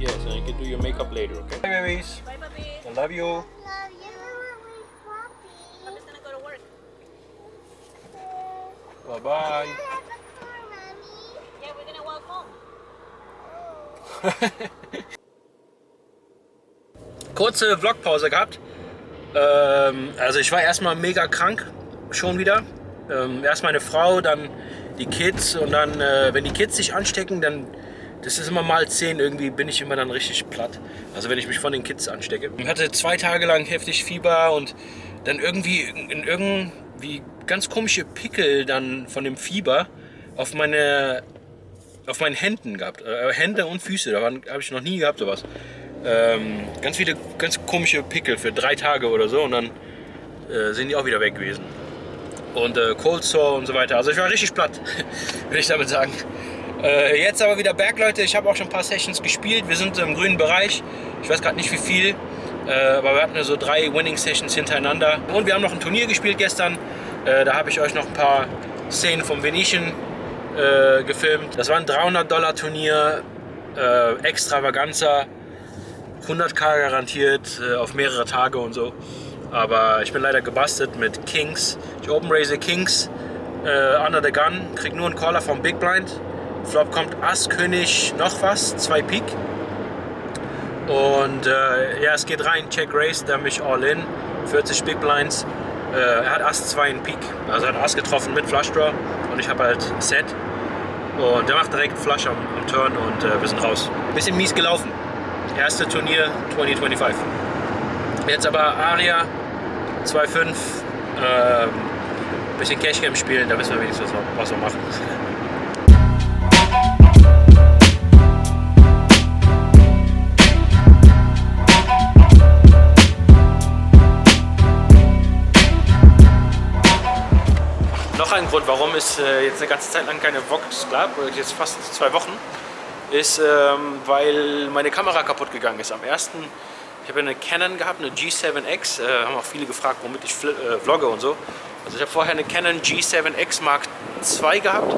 Yes, and you can do your makeup later, okay? Bye, babies. Bye, puppy. I love you. I'm just gonna go to work. Bye bye. Yeah, we're gonna walk home. Kurze Vlogpause gehabt. Also ich war erstmal mega krank, schon wieder. Erst meine Frau, dann die Kids und dann, wenn die Kids sich anstecken, dann, das ist immer mal 10 irgendwie, bin ich immer dann richtig platt. Also wenn ich mich von den Kids anstecke. Ich hatte 2 Tage lang heftig Fieber und dann irgendwie ganz komische Pickel dann von dem Fieber auf meinen Händen gehabt. Hände und Füße, da habe ich noch nie gehabt sowas. Ganz viele ganz komische Pickel für 3 Tage oder so und dann sind die auch wieder weg gewesen. Und Cold Sore und so weiter. Also ich war richtig platt, würde ich damit sagen. Jetzt aber wieder back, Leute. Ich habe auch schon ein paar Sessions gespielt. Wir sind im grünen Bereich. Ich weiß gerade nicht wie viel, aber wir hatten so 3 Winning Sessions hintereinander. Und wir haben noch ein Turnier gespielt gestern. Da habe ich euch noch ein paar Szenen vom Venetian gefilmt. Das war ein $300 Turnier, Extravaganza, 100.000 garantiert auf mehrere Tage und so. Aber ich bin leider gebastelt mit Kings. Ich open raise Kings under the gun, krieg nur einen Caller vom Big Blind. Flop kommt Ass, König, noch was, 2 Pik. Und ja, es geht rein, Check Raise, da mich all in, 40 Big Blinds. Er hat Ass 2 in Pik, also er hat Ass getroffen mit Flush Draw und ich habe halt Set. Und der macht direkt Flush am Turn und wir sind raus. Bisschen mies gelaufen. Erste Turnier 2025. Jetzt aber Aria 2,5. Bisschen Cash Game spielen, da wissen wir wenigstens was wir machen. Noch ein Grund, warum es jetzt eine ganze Zeit lang keine Vlogs gab, jetzt fast 2 Wochen, ist, weil meine Kamera kaputt gegangen ist. Am ersten, ich habe eine Canon gehabt, eine G7X, haben auch viele gefragt, womit ich vlogge und so. Also ich habe vorher eine Canon G7X Mark II gehabt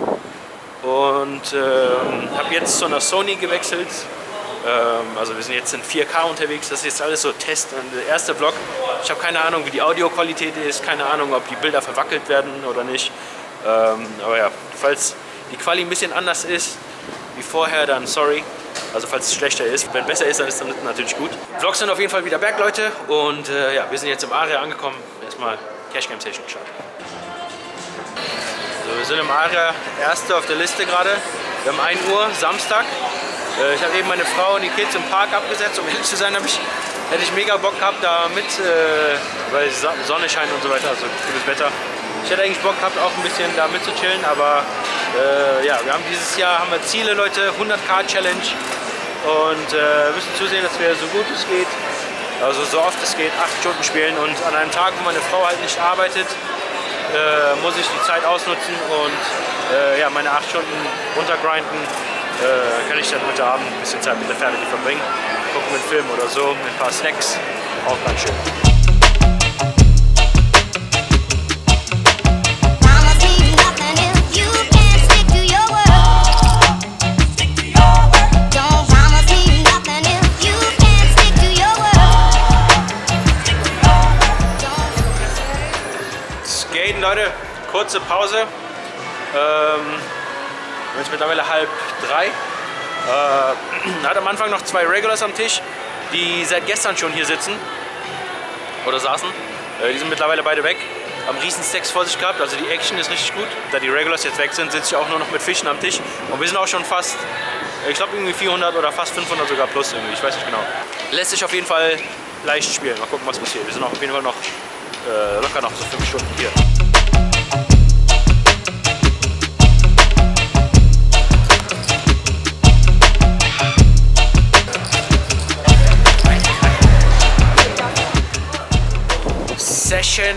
und habe jetzt zu einer Sony gewechselt. Also wir sind jetzt in 4K unterwegs, das ist jetzt alles so Test. Der erste Vlog, ich habe keine Ahnung, wie die Audioqualität ist, keine Ahnung, ob die Bilder verwackelt werden oder nicht. Aber ja, falls die Quali ein bisschen anders ist wie vorher, dann sorry. Also falls es schlechter ist, wenn besser ist, dann ist das natürlich gut. Vlogs sind auf jeden Fall wieder back, Leute. Und ja, wir sind jetzt im Aria angekommen. Erstmal Cash Game Station gestartet. So, wir sind im Aria, erste auf der Liste gerade. Wir haben 1 Uhr, Samstag. Ich habe eben meine Frau und die Kids im Park abgesetzt. Um ehrlich zu sein, hätte ich mega Bock gehabt, da mit, weil Sonne scheint und so weiter, also gutes Wetter. Ich hätte eigentlich Bock gehabt, auch ein bisschen da mitzuchillen, aber ja, wir haben dieses Jahr Ziele, Leute, 100.000 Challenge und müssen zusehen, dass wir so gut es geht, also so oft es geht, 8 Stunden spielen und an einem Tag, wo meine Frau halt nicht arbeitet, muss ich die Zeit ausnutzen und ja, meine 8 Stunden runtergrinden. Kann ich dann heute Abend ein bisschen Zeit mit der Family verbringen, gucken einen Film oder so, mit ein paar Snacks, auch ganz schön. Skaten, Leute, kurze Pause. Jetzt mittlerweile 2:30. Hat am Anfang noch 2 Regulars am Tisch, die seit gestern schon hier sitzen oder saßen. Die sind mittlerweile beide weg. Haben riesen Stacks vor sich gehabt, also die Action ist richtig gut. Da die Regulars jetzt weg sind, sitze ich auch nur noch mit Fischen am Tisch. Und wir sind auch schon fast, ich glaube irgendwie 400 oder fast 500 sogar plus irgendwie, ich weiß nicht genau. Lässt sich auf jeden Fall leicht spielen. Mal gucken, was passiert. Wir sind auch auf jeden Fall noch locker noch so 5 Stunden hier. Session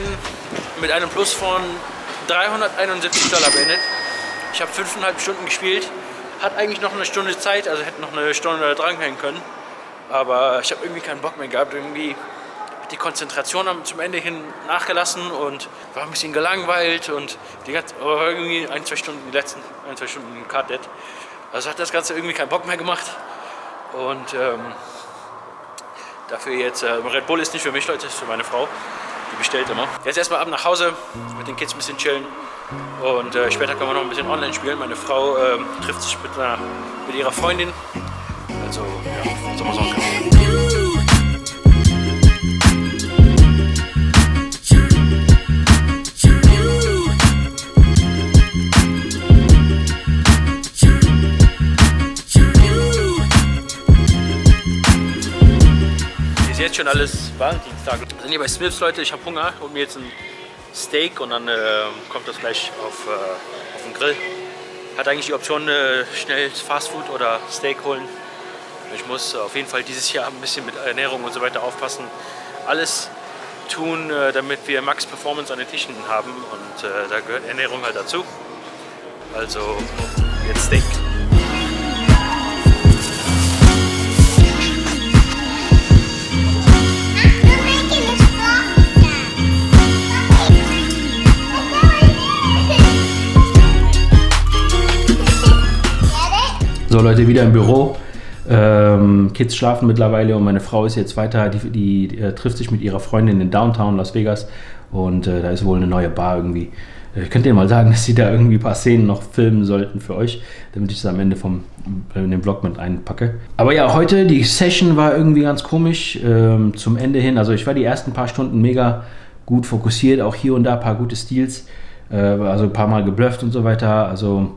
mit einem Plus von $371 beendet. Ich habe 5,5 Stunden gespielt. Hat eigentlich noch eine Stunde Zeit, also hätte noch eine Stunde dranhängen können. Aber ich habe irgendwie keinen Bock mehr gehabt. Irgendwie hat die Konzentration zum Ende hin nachgelassen und war ein bisschen gelangweilt und war irgendwie die letzten 1-2 Stunden Card Dead. Also hat das Ganze irgendwie keinen Bock mehr gemacht. Und dafür jetzt, Red Bull ist nicht für mich, Leute, ist für meine Frau. Die bestellt immer. Jetzt erstmal ab nach Hause, mit den Kids ein bisschen chillen. Und später können wir noch ein bisschen online spielen. Meine Frau trifft sich mit ihrer Freundin. Also, ja, soll man sagen. Ist jetzt schon alles Valentinstag. Wir sind hier bei Smiths, Leute. Ich habe Hunger. Hol mir jetzt ein Steak und dann kommt das gleich auf den Grill. Hat eigentlich die Option, schnell Fastfood oder Steak holen. Ich muss auf jeden Fall dieses Jahr ein bisschen mit Ernährung und so weiter aufpassen. Alles tun, damit wir Max Performance an den Tischen haben und da gehört Ernährung halt dazu. Also jetzt Steak. So Leute, wieder im Büro. Kids schlafen mittlerweile und meine Frau ist jetzt weiter. Die trifft sich mit ihrer Freundin in Downtown Las Vegas und da ist wohl eine neue Bar irgendwie. Ich könnte dir mal sagen, dass sie da irgendwie ein paar Szenen noch filmen sollten für euch, damit ich es am Ende in den Vlog mit einpacke. Aber ja, heute, die Session war irgendwie ganz komisch zum Ende hin. Also ich war die ersten paar Stunden mega gut fokussiert, auch hier und da ein paar gute Steals, also ein paar Mal geblufft und so weiter. Also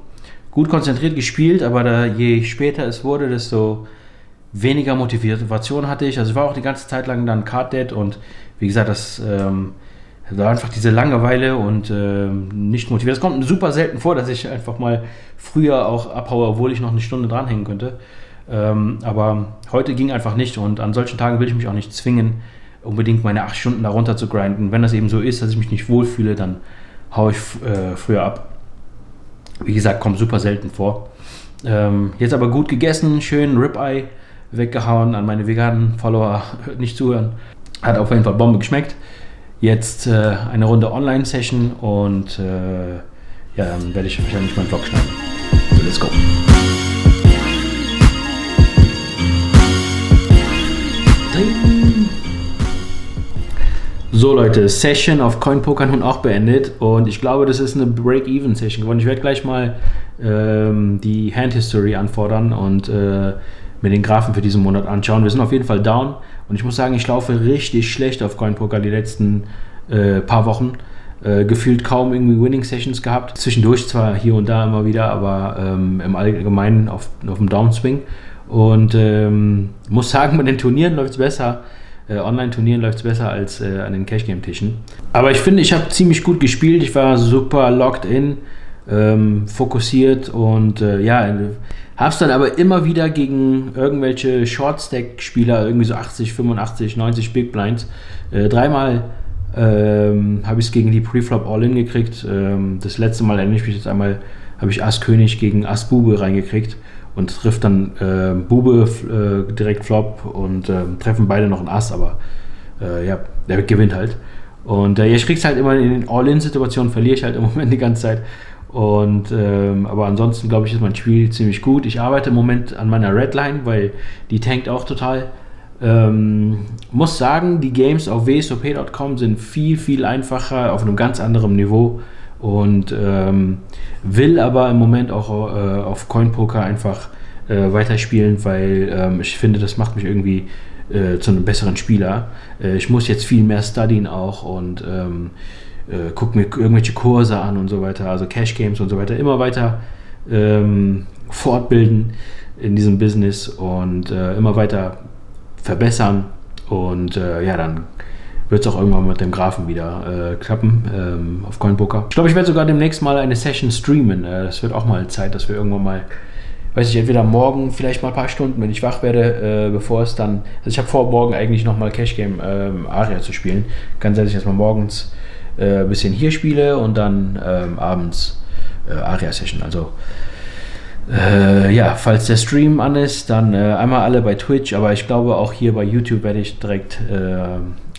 gut konzentriert gespielt, aber je später es wurde, desto weniger Motivation hatte ich. Also ich war auch die ganze Zeit lang dann Card Dead und wie gesagt, das war einfach diese Langeweile und nicht motiviert. Es kommt super selten vor, dass ich einfach mal früher auch abhaue, obwohl ich noch eine Stunde dranhängen könnte. Aber heute ging einfach nicht und an solchen Tagen will ich mich auch nicht zwingen, unbedingt meine 8 Stunden da runter zu grinden. Wenn das eben so ist, dass ich mich nicht wohlfühle, dann haue ich früher ab. Wie gesagt, kommt super selten vor. Jetzt aber gut gegessen, schön Ribeye weggehauen, an meine veganen Follower nicht zuhören. Hat auf jeden Fall Bombe geschmeckt. Jetzt eine Runde Online-Session und ja, dann werde ich wahrscheinlich meinen Vlog schneiden. So, let's go. So Leute, Session auf CoinPoker nun auch beendet und ich glaube, das ist eine Break-Even-Session geworden. Ich werde gleich mal die Hand-History anfordern und mir den Graphen für diesen Monat anschauen. Wir sind auf jeden Fall down und ich muss sagen, ich laufe richtig schlecht auf CoinPoker die letzten paar Wochen. Gefühlt kaum irgendwie Winning-Sessions gehabt. Zwischendurch zwar hier und da immer wieder, aber im Allgemeinen auf dem Downswing. Und muss sagen, bei den Turnieren läuft es besser. Online-Turnieren läuft es besser als an den Cash-Game-Tischen. Aber ich finde, ich habe ziemlich gut gespielt. Ich war super locked in, fokussiert und ja, habe es dann aber immer wieder gegen irgendwelche Short-Stack-Spieler, irgendwie so 80, 85, 90 Big Blinds, dreimal habe ich es gegen die Preflop All-In gekriegt. Das letzte Mal erinnere ich mich jetzt einmal, habe ich Ass-König gegen Ass-Bube reingekriegt und trifft dann Bube direkt Flop und treffen beide noch ein Ass, aber ja, der gewinnt halt. Und ich krieg's halt immer in den All-In-Situationen, verliere ich halt im Moment die ganze Zeit. Und aber ansonsten glaube ich, ist mein Spiel ziemlich gut. Ich arbeite im Moment an meiner Redline, weil die tankt auch total. Muss sagen, die Games auf wsop.com sind viel einfacher, auf einem ganz anderen Niveau und will aber im Moment auch auf CoinPoker einfach weiterspielen, weil ich finde, das macht mich irgendwie zu einem besseren Spieler. Ich muss jetzt viel mehr studien auch und gucke mir irgendwelche Kurse an und so weiter, also Cash Games und so weiter, immer weiter fortbilden in diesem Business und immer weiter verbessern und ja, dann wird es auch irgendwann mit dem Graphen wieder klappen auf CoinPoker. Ich glaube, ich werde sogar demnächst mal eine Session streamen. Es wird auch mal Zeit, dass wir irgendwann mal, weiß ich, entweder morgen vielleicht mal ein paar Stunden, wenn ich wach werde, bevor es dann, also ich habe vor, morgen eigentlich nochmal Cash Game Aria zu spielen. Kann sein, dass ich erstmal morgens ein bisschen hier spiele und dann abends Aria Session. Also Ja, falls der Stream an ist, dann einmal alle bei Twitch, aber ich glaube auch hier bei YouTube werde ich direkt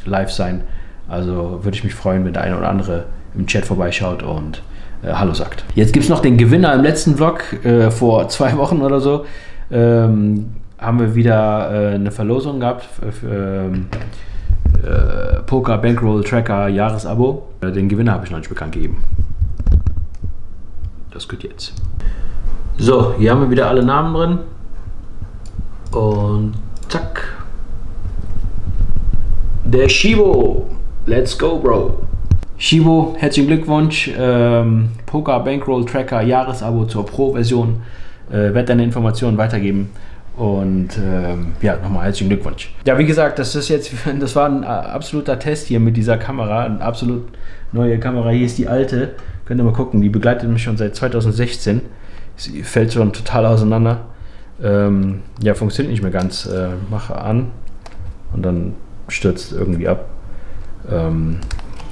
live sein. Also würde ich mich freuen, wenn der eine oder andere im Chat vorbeischaut und Hallo sagt. Jetzt gibt es noch den Gewinner im letzten Vlog, vor 2 Wochen oder so. Haben wir wieder eine Verlosung gehabt für Poker Bankroll Tracker Jahresabo. Den Gewinner habe ich noch nicht bekannt gegeben. Das geht jetzt. So, hier haben wir wieder alle Namen drin. Und zack. Der Shibo. Let's go, Bro. Shibo, herzlichen Glückwunsch. Poker Bankroll Tracker Jahresabo zur Pro-Version. Werde deine Informationen weitergeben. Und ja, nochmal herzlichen Glückwunsch. Ja, wie gesagt, das war ein absoluter Test hier mit dieser Kamera. Eine absolut neue Kamera. Hier ist die alte. Könnt ihr mal gucken. Die begleitet mich schon seit 2016. Sie fällt schon total auseinander. Ja, funktioniert nicht mehr ganz. Mache an und dann stürzt irgendwie ab.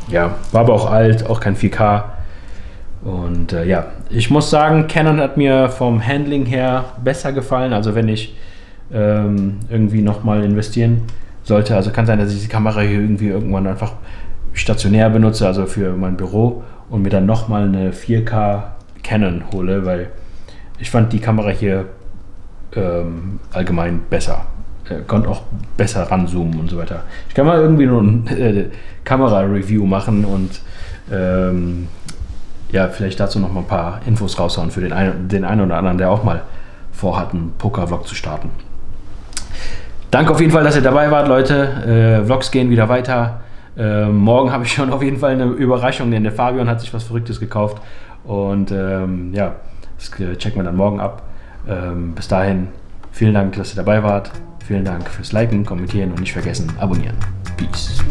Ja, war aber auch alt, auch kein 4K. Und ja, ich muss sagen, Canon hat mir vom Handling her besser gefallen. Also wenn ich irgendwie nochmal investieren sollte, also kann sein, dass ich die Kamera hier irgendwie irgendwann einfach stationär benutze, also für mein Büro und mir dann nochmal eine 4K Canon hole, weil ich fand die Kamera hier allgemein besser. Konnte auch besser ranzoomen und so weiter. Ich kann mal irgendwie nur ein Kamera-Review machen und ja, vielleicht dazu noch mal ein paar Infos raushauen für den einen oder anderen, der auch mal vorhat, einen Poker-Vlog zu starten. Danke auf jeden Fall, dass ihr dabei wart, Leute. Vlogs gehen wieder weiter. Morgen habe ich schon auf jeden Fall eine Überraschung, denn der Fabian hat sich was Verrücktes gekauft. Und ja, das checken wir dann morgen ab. Bis dahin, vielen Dank, dass ihr dabei wart. Vielen Dank fürs Liken, Kommentieren und nicht vergessen, abonnieren. Peace.